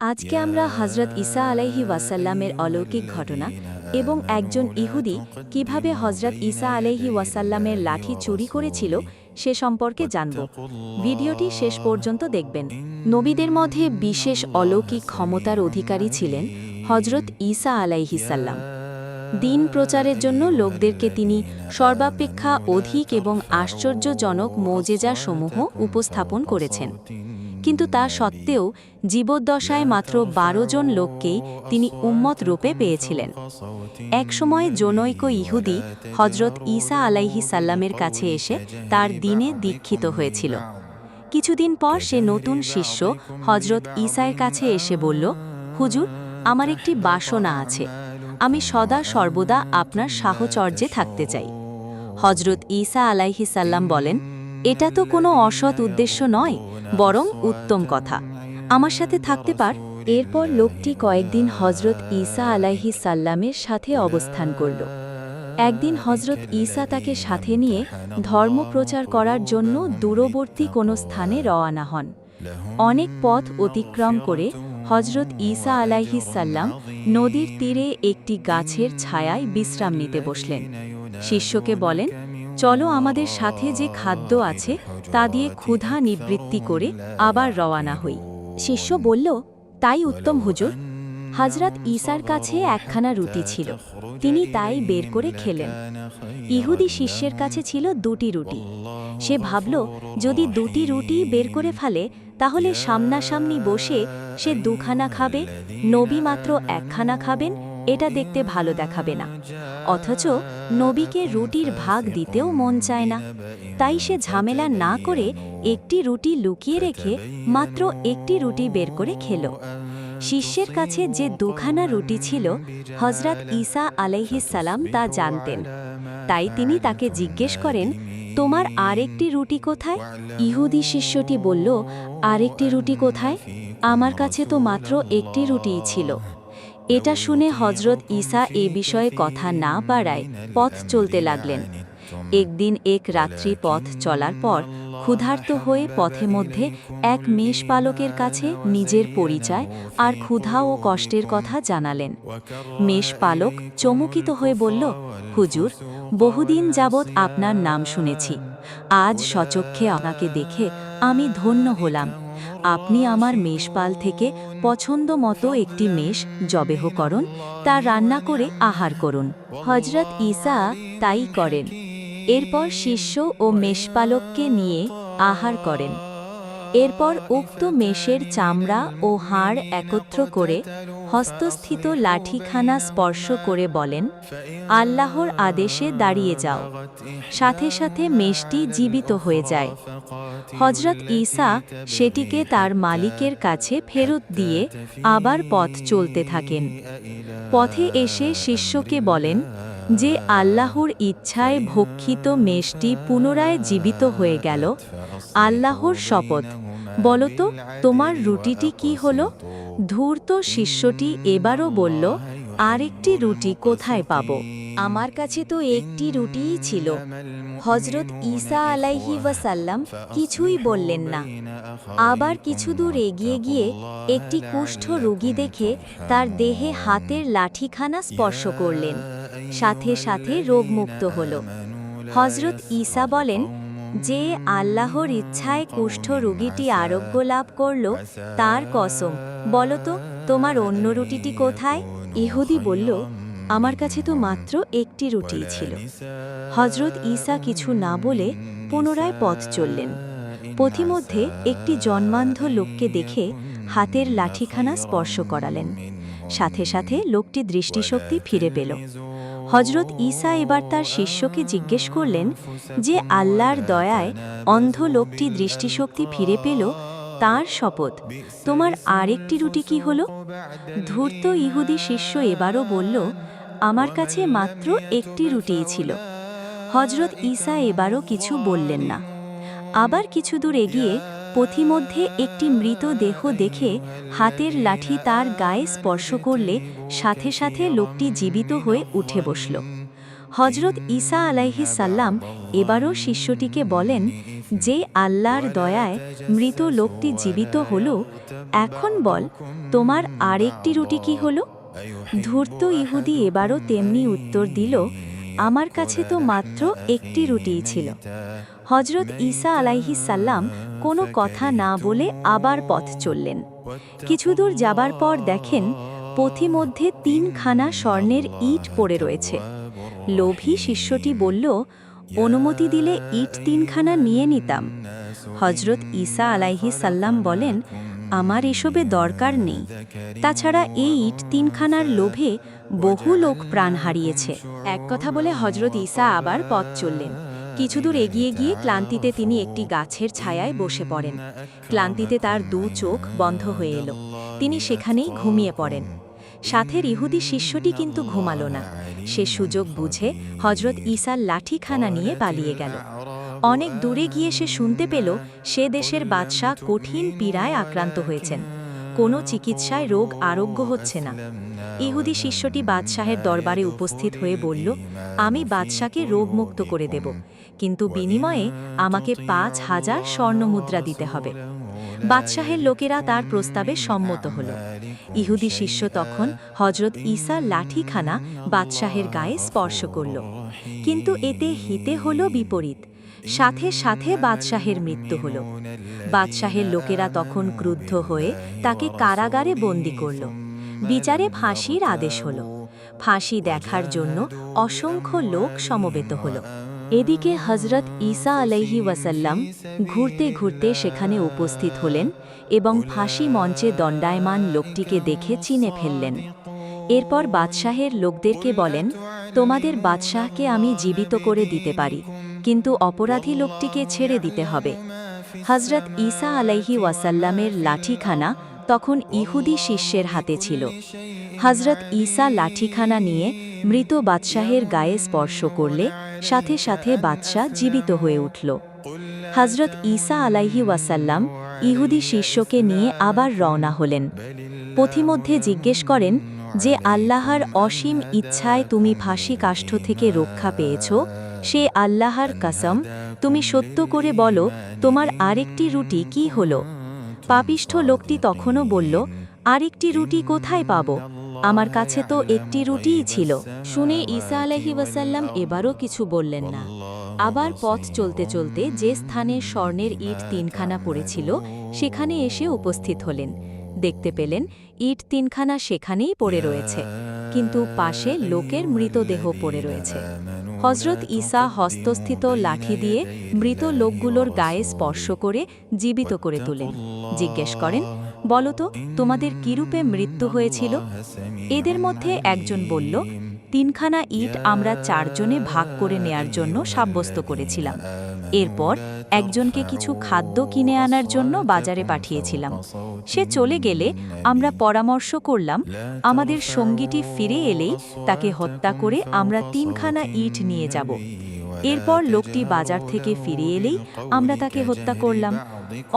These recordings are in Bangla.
আজকে আমরা হজরত ঈসা আলাইহি ওয়াসাল্লামের অলৌকিক ঘটনা এবং একজন ইহুদি কিভাবে হজরত ঈসা আলাইহি ওয়াসাল্লামের লাঠি চুরি করেছিল সে সম্পর্কে জানব। ভিডিওটি শেষ পর্যন্ত দেখবেন। নবীদের মধ্যে বিশেষ অলৌকিক ক্ষমতার অধিকারী ছিলেন হজরত ঈসা আলাইহিস সালাম। দিন প্রচারের জন্য লোকদেরকে তিনি সর্বাপেক্ষা অধিক এবং আশ্চর্যজনক মোজেজাসমূহ উপস্থাপন করেছেন। কিন্তু তা সত্ত্বেও জীবদ্দশায় মাত্র ১২ জন লোককেই তিনি উম্মত রূপে পেয়েছিলেন। একসময় জনৈক ইহুদি হজরত ঈসা আলাইহিস সালামের কাছে এসে তার দ্বীনে দীক্ষিত হয়েছিল। কিছুদিন পর সে নতুন শিষ্য হজরত ঈসার কাছে এসে বলল, হুজুর, আমার একটি বাসনা আছে, আমি সদা সর্বদা আপনার সাহচর্যে থাকতে চাই। হজরত ঈসা আলাইহিস সালাম বলেন, এটা তো কোনো অসৎ উদ্দেশ্য নয়, বরং উত্তম কথা, আমার সাথে থাকতে পার। এরপর লোকটি কয়েকদিন হজরত ঈসা আলাইহিস সাল্লামের সাথে অবস্থান করল। একদিন হজরত ঈসা তাকে সাথে নিয়ে ধর্ম প্রচার করার জন্য দূরবর্তী কোনো স্থানে রওনা হন। অনেক পথ অতিক্রম করে হজরত ঈসা আলাইহিস সাল্লাম নদীর তীরে একটি গাছের ছায়ায় বিশ্রাম নিতে বসলেন। শিষ্যকে বলেন, চলো আমাদের সাথে যে খাদ্য আছে তা দিয়ে ক্ষুধা নিবৃত্তি করে আবার রওনা হই। শিষ্য বলল, তাই উত্তম হুজুর। হজরত ঈসার কাছে একখানা রুটি ছিল, তিনি তাই বের করে খেলেন। ইহুদি শিষ্যের কাছে ছিল 2টি রুটি। সে ভাবল, যদি 2টি রুটি বের করে ফেলে তাহলে সামনাসামনি বসে সে 2খানা খাবে, নবী মাত্র 1খানা খাবেন, এটা দেখতে ভালো দেখাবে না। অথচ নবীকে রুটির ভাগ দিতেও মন চায় না। তাই সে ঝামেলা না করে একটি রুটি লুকিয়ে রেখে মাত্র একটি রুটি বের করে খেল। শিষ্যের কাছে যে 2খানা রুটি ছিল হজরত ঈসা আলাইহিস সালাম তা জানতেন। তাই তিনি তাকে জিজ্ঞেস করেন, তোমার আরেকটি রুটি কোথায়? ইহুদি শিষ্যটি বলল, আরেকটি রুটি কোথায়? আমার কাছে তো মাত্র একটি রুটিই ছিল। এটা শুনে হজরত ঈসা এ বিষয়ে কথা না বাড়ায় পথ চলতে লাগলেন। একদিন এক রাত্রি পথ চলার পর ক্ষুধার্ত হয়ে পথে মধ্যে এক মেষপালকের কাছে নিজের পরিচয় আর ক্ষুধা ও কষ্টের কথা জানালেন। মেষপালক চমকিত হয়ে বলল, হুজুর, বহুদিন যাবৎ আপনার নাম শুনেছি, আজ সচক্ষে আপনাকে দেখে আমি ধন্য হলাম। আপনি আমার মেষপাল থেকে পছন্দ মতো একটি মেষ জবেহ করুন, তা রান্না করে আহার করুন। হজরত ঈসা তাই করেন। এরপর শিষ্য ও মেষপালককে নিয়ে আহার করেন। এরপর উক্ত মেষের চামড়া ও হাড় একত্র করে হস্তস্থিত লাঠিখানা স্পর্শ করে বলেন, আল্লাহর আদেশে দাঁড়িয়ে যাও। সাথে সাথে মেষটি জীবিত হয়ে যায়। হজরত ঈসা সেটিকে তার মালিকের কাছে ফেরত দিয়ে আবার পথ চলতে থাকেন। পথে এসে শিষ্যকে বলেন, যে আল্লাহর ইচ্ছায় ভক্ষিত মেষটি পুনরায় জীবিত হয়ে গেল, আল্লাহর শপথ, বলতো তোমার রুটিটি কি হলো? ধূর্ত শিষ্যটি এবারও বলল, আরেকটি রুটি কোথায় পাব? আমার কাছে তো একটি রুটিই ছিল। হজরত ঈসা আলাইহি ওয়াসাল্লাম কিছুই বললেন না। আবার কিছু দূর এগিয়ে গিয়ে একটি কুষ্ঠ রোগী দেখে তার দেহে হাতের লাঠিখানা স্পর্শ করলেন। সাথে সাথে রোগমুক্ত হল। হজরত ঈসা বলেন, যে আল্লাহর ইচ্ছায় কুষ্ঠ রোগীটি আরোগ্য লাভ করল, তার কসম, বলতো তোমার অন্য রুটিটি কোথায়? ইহুদি বলল, আমার কাছে তো মাত্র একটি রুটিই ছিল। হজরত ঈসা কিছু না বলে পুনরায় পথ চললেন। পথিমধ্যে একটি জন্মান্ধ লোককে দেখে হাতের লাঠিখানা স্পর্শ করালেন। সাথে সাথে লোকটি দৃষ্টিশক্তি ফিরে পেল। হজরত ঈসা এবার তার শিষ্যকে জিজ্ঞেস করলেন, যে আল্লাহর দয়ায় অন্ধ লোকটি দৃষ্টিশক্তি ফিরে পেল, তার শপথ, তোমার আরেকটি রুটি কি হলো? ধূর্ত ইহুদি শিষ্য এবারও বলল, আমার কাছে মাত্র একটি রুটিই ছিল। হজরত ঈসা এবারও কিছু বললেন না। আবার কিছু দূর এগিয়ে পথিমধ্যে একটি মৃত দেহ দেখে হাতের লাঠি তার গায়ে স্পর্শ করলে সাথে সাথে লোকটি জীবিত হয়ে উঠে বসল। হজরত ঈসা আলাইহিস সাল্লাম এবারও শিষ্যটিকে বলেন, যে আল্লাহর দয়ায় মৃত লোকটি জীবিত হল, এখন বল তোমার আরেকটি রুটি কি হল? ধূর্ত ইহুদি এবারও তেমনি উত্তর দিল, আমার কাছে তো মাত্র একটি রুটিই ছিল। হজরত ঈসা আলাইহিস সাল্লাম কোনো কথা না বলে আবার পথ চললেন। কিছু দূর যাবার পর দেখেন পথিমধ্যে 3খানা স্বর্ণের ইট পড়ে রয়েছে। লোভী শিষ্যটি বলল, অনুমতি দিলে ইট 3খানা নিয়ে নিতাম। হজরত ঈসা আলাইহিস সাল্লাম বলেন, আমার এসবে দরকার নেই। তাছাড়া এই ইট 3খানার লোভে বহু লোক প্রাণ হারিয়েছে। এক কথা বলে হজরত ঈসা আবার পথ চললেন। কিছু দূর এগিয়ে গিয়ে ক্লান্তিতে তিনি একটি গাছের ছায়ায় বসে পড়েন। ক্লান্তিতে তার 2 চোখ বন্ধ হয়ে এলো। তিনি সেখানেই ঘুমিয়ে পড়েন। সাথের ইহুদি শিষ্যটি কিন্তু ঘুমালো না। সে সুযোগ বুঝে হজরত ঈসার লাঠিখানা নিয়ে পালিয়ে গেল। অনেক দূরে গিয়ে সে শুনতে পেল সে দেশের বাদশাহ কঠিন পীড়ায় আক্রান্ত হয়েছেন। কোনো চিকিৎসায় রোগ আরোগ্য হচ্ছে না। ইহুদি শিষ্যটি বাদশাহের দরবারে উপস্থিত হয়ে বলল, আমি বাদশাকে রোগমুক্ত করে দেব, কিন্তু বিনিময়ে আমাকে 5000 স্বর্ণমুদ্রা দিতে হবে। বাদশাহের লোকেরা তার প্রস্তাবে সম্মত হল। ইহুদি শিষ্য তখন হজরত ঈসার লাঠিখানা বাদশাহের গায়ে স্পর্শ করল, কিন্তু এতে হিতে হল বিপরীত। সাথে সাথে বাদশাহের মৃত্যু হল। বাদশাহের লোকেরা তখন ক্রুদ্ধ হয়ে তাকে কারাগারে বন্দী করল। বিচারে ফাঁসির আদেশ হল। ফাঁসি দেখার জন্য অসংখ্য লোক সমবেত হল। এদিকে হজরত ঈসা আলাইহি ওয়াসাল্লাম ঘুরতে ঘুরতে সেখানে উপস্থিত হলেন এবং ফাঁসি মঞ্চে দণ্ডায়মান লোকটিকে দেখে চিনে ফেললেন। এরপর বাদশাহের লোকদেরকে বলেন, তোমাদের বাদশাহকে আমি জীবিত করে দিতে পারি, কিন্তু অপরাধী লোকটিকে ছেড়ে দিতে হবে। হজরত ঈসা আলাইহি ওয়াসাল্লামের লাঠিখানা তখন ইহুদি শিষ্যের হাতে ছিল। হজরত ঈসা লাঠিখানা নিয়ে মৃত বাদশাহের গায়ে স্পর্শ করলে সাথে সাথে বাদশাহ জীবিত হয়ে উঠল। হজরত ঈসা আলাইহি ওয়াসাল্লাম ইহুদি শিষ্যকে নিয়ে আবার রওনা হলেন। পথিমধ্যে জিজ্ঞেস করেন, যে আল্লাহর অসীম ইচ্ছায় তুমি ফাঁসি কাষ্ঠ থেকে রক্ষা পেয়েছ, সে আল্লাহর কসম, তুমি সত্য করে বলো তোমার আরেকটি রুটি কি হলো? পাপিষ্ঠ লোকটি তখনও বলল, আরেকটি রুটি কোথায় পাবো? আমার কাছে তো একটি রুটিই ছিল। শুনে ঈসা আলাইহি ওয়াসাল্লাম এবারও কিছু বললেন না। আবার পথ চলতে চলতে যে স্থানে স্বর্ণের ইট 3খানা পড়েছিল সেখানে এসে উপস্থিত হলেন। দেখতে পেলেন ইট 3খানা সেখানেই পড়ে রয়েছে, কিন্তু পাশে লোকের মৃতদেহ পড়ে রয়েছে। হজরত ঈসা হস্তস্থিত লাঠি দিয়ে মৃত লোকগুলোর গায়ে স্পর্শ করে জীবিত করে তোলেন। জিজ্ঞেস করেন, বলো তো তোমাদের কিরূপে মৃত্যু হয়েছিল? এদের মধ্যে একজন বলল, 3খানা ইট আমরা 4 জনে ভাগ করে নেয়ার জন্য সাব্যস্ত করেছিলাম। এরপর একজনকে কিছু খাদ্য কিনে আনার জন্য বাজারে পাঠিয়েছিলাম। সে চলে গেলে আমরা পরামর্শ করলাম আমাদের সঙ্গীটি ফিরে এলেই তাকে হত্যা করে আমরা 3খানা ইট নিয়ে যাব। এরপর লোকটি বাজার থেকে ফিরে এলেই আমরা তাকে হত্যা করলাম।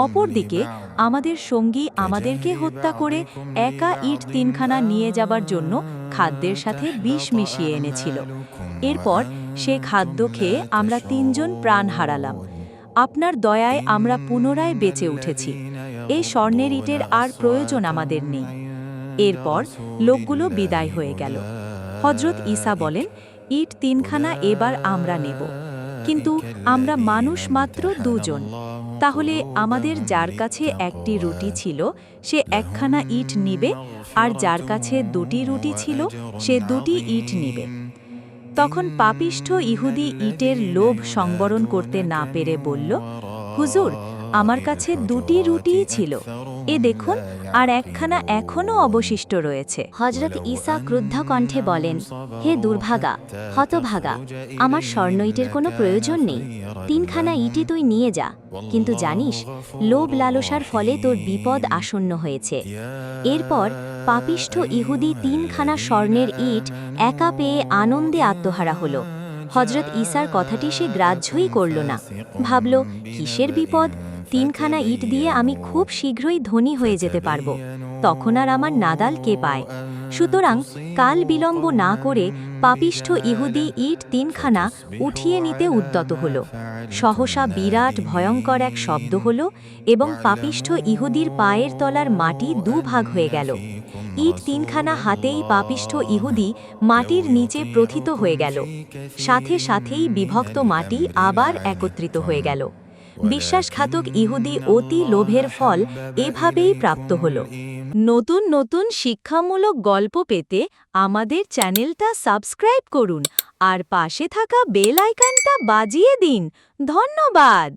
অপরদিকে আমাদের সঙ্গী আমাদেরকে হত্যা করে একা ইট 3খানা নিয়ে যাবার জন্য খাদ্যের সাথে বিষ মিশিয়ে এনেছিল। এরপর সে খাদ্য খেয়ে আমরা 3 জন প্রাণ হারালাম। আপনার দয়ায় আমরা পুনরায় বেঁচে উঠেছি। এই স্বর্ণের ইটের আর প্রয়োজন আমাদের নেই। এরপর লোকগুলো বিদায় হয়ে গেল। হজরত ঈসা বলেন, ইট 3খানা এবার আমরা নেব, কিন্তু আমরা মানুষ মাত্র 2 জন। তাহলে আমাদের যার কাছে একটি রুটি ছিল সে 1খানা ইট নিবে, আর যার কাছে 2টি রুটি ছিল সে 2টি ইট নিবে। তখন পাপিষ্ঠ ইহুদি ইটের লোভ সংবরণ করতে না পেরে বলল, হুজুর, আমার কাছে 2টি রুটিই ছিল, এ দেখুন আর 1খানা এখনও অবশিষ্ট রয়েছে। হজরত ঈসা ক্রুদ্ধ কণ্ঠে বলেন, হে দুর্ভাগা, হতভাগা, আমার স্বর্ণ ইটের কোনো প্রয়োজন নেই। 3খানা ইটই তুই নিয়ে যা, কিন্তু জানিস লোভ লালসার ফলে তোর বিপদ আসন্ন হয়েছে। এরপর পাপিষ্ঠ ইহুদি 3খানা স্বর্ণের ইট একা পেয়ে আনন্দে আত্মহারা হল। হজরত ঈসার কথাটি সে গ্রাহ্যই করল না। ভাবল, কিসের বিপদ? 3খানা ইট দিয়ে আমি খুব শীঘ্রই ধনী হয়ে যেতে পারবো, তখন আর আমার নাদাল কে পায়। সুতরাং কাল বিলম্ব না করে পাপিষ্ঠ ইহুদি ইট তিনখানা উঠিয়ে নিতে উদ্যত হল। সহসা বিরাট ভয়ঙ্কর এক শব্দ হল এবং পাপিষ্ঠ ইহুদির পায়ের তলার মাটি দুভাগ হয়ে গেল। ইট তিনখানা হাতেই পাপিষ্ঠ ইহুদি মাটির নিচে প্রথিত হয়ে গেল। সাথে সাথেই বিভক্ত মাটি আবার একত্রিত হয়ে গেল। বিশ্বাসঘাতক ইহুদি অতি লোভের ফল এভাবেই প্রাপ্ত হল। নতুন নতুন শিক্ষামূলক গল্প পেতে আমাদের চ্যানেলটা সাবস্ক্রাইব করুন আর পাশে থাকা বেল আইকনটা বাজিয়ে দিন। ধন্যবাদ।